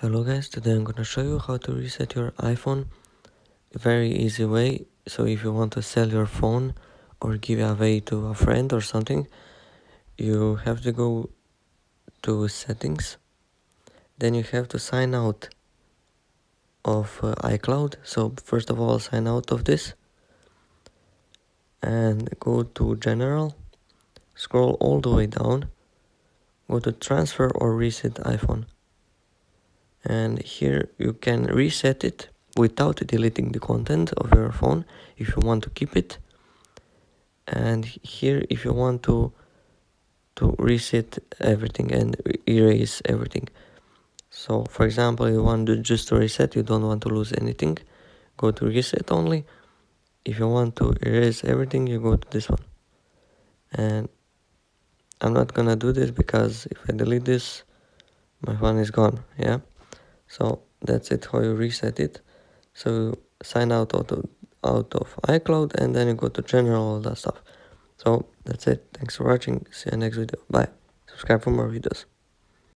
Hello guys, today I'm gonna show you how to reset your iPhone. A very easy way. So if you want to sell your phone or give it away to a friend or something, you have to go to settings. Then you have to sign out of iCloud. So first of all, sign out of this and go to general, scroll all the way down, go to transfer or reset iPhone. And here you can reset it without deleting the content of your phone if you want to keep it. And here if you want to reset everything and erase everything. So for example, you want to just to reset, you don't want to lose anything, go to reset only. If you want to erase everything, you go to this one. And I'm not gonna do this because if I delete this, my phone is gone. Yeah, so that's it, how you reset it. So you sign out of iCloud and then you go to general, all that stuff. So that's it. Thanks for watching. See you next video. Bye. Subscribe for more videos.